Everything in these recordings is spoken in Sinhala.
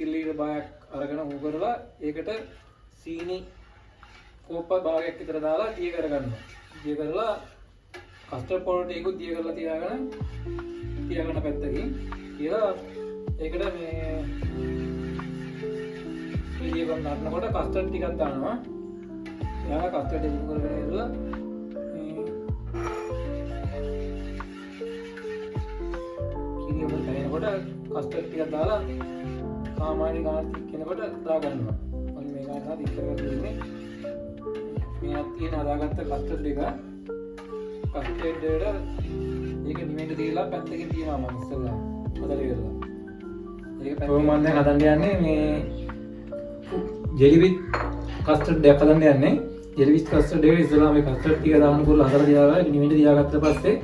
කිලීටර් භාගයක් අරගෙන උ කරලා ඒකට සීනි කෝප්ප භාගයක් විතර දාලා දිය කරගන්නවා. දිය කරලා කස්ටර්ඩ් පවුඩර් ටිකකුත් දිය කරලා තියාගෙන පැත්තකින් කියලා ඒකට මේ දිය කරනකොට කස්ටර්ඩ් ටිකක් දානවා. යාලා කස්ටර්ඩ් එක කරගෙන ඉඳලා කොට කස්ටර්ඩ් ටිකක් දාලා සාමාන්‍ය ගානක් කෙනකොට දාගන්නවා. මම මේ ගානක් ඉස්සරහට දෙන්නේ. මේවත් තියෙන හදාගත්ත කස්ටර්ඩ් එක කස්ටර්ඩ් එකට ඒක නිමෙන්න දීලා පැත්තකින් තියනවා මම ඉස්සරලා හදලා ඉවරලා. ඒක පැත්තකින් මම දැන් හදන්න යන්නේ මේ ජෙලි විත් කස්ටර්ඩ් එකක් හදන්න යන්නේ. ජෙලි විත් කස්ටර්ඩ් එක ඉස්සරලා මේ කස්ටර්ඩ් ටික දාන්න කරලා හදලා තියාලා නිමෙන්න තියාගත්ත පස්සේ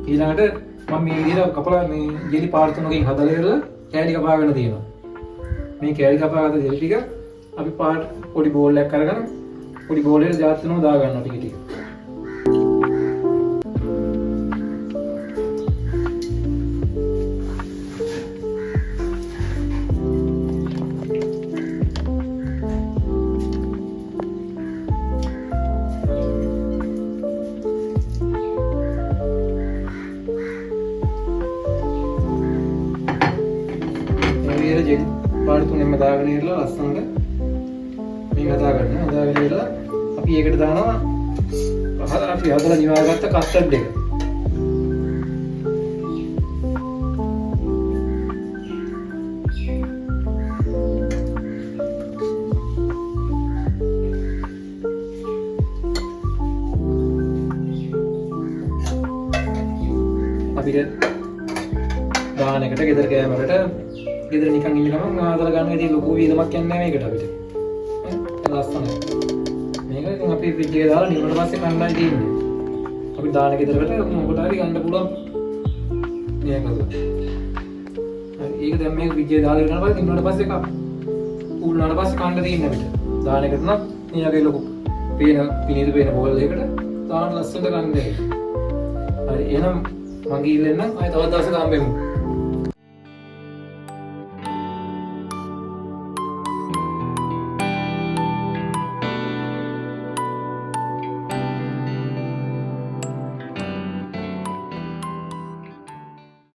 ඊළඟට මම මේ විදිහට කපලා මේ ජෙලි පාට තුනකින් හදලා ඉවරලා කෑලි කපාගෙන තියෙනවා. මේ කෑලි කපාගත්ත ජෙලි ටික අපි පාට පොඩි බෝල් එකක් අරගෙන පොඩි බෝල් එකට ජාත් වෙනවා දා ගන්නවා ටික ටික. ජෙලි පාට තුනෙන්ම දාගෙන ඉරලා ලස්සනට මේක හදාගෙන ඉරලා අපි ඒකට දානවා අපි හදලා නිවාගත්ත කස්ටර්ඩ් එක. අපිට දාන එකට ගෙදර කෑමකට ගෙදර නිකන් ඉන්න ගමන් ආදලා ගන්න විදිහ ලොකු වීදමක් යන්නේ නැහැ මේකට අපිට. ලස්සනයි. මේක ඉතින් අපි ෆ්‍රිජ් එකේ දාලා නිවුනට පස්සේ කන්නයි තියෙන්නේ. අපි දාන ගෙදරකට මොකට හරි ගන්න පුළුවන් මේක කරලා. හරි ඒක දැන් මේක ෆ්‍රිජ් එකේ දාලා ඉවරන පස්සේ නිවුනට පස්සේ කූල්නාට පස්සේ කන්න තියෙන්නේ අපිට. දාන එකට නම් මේකේ ලොකු පිනීද පේන බෝල් එකකට දාන ලස්සනට ගන්න දෙයි. හරි එහෙනම් මං ගිහින් එන්නම් ආයෙ තවත් දවසක හම්බෙමු.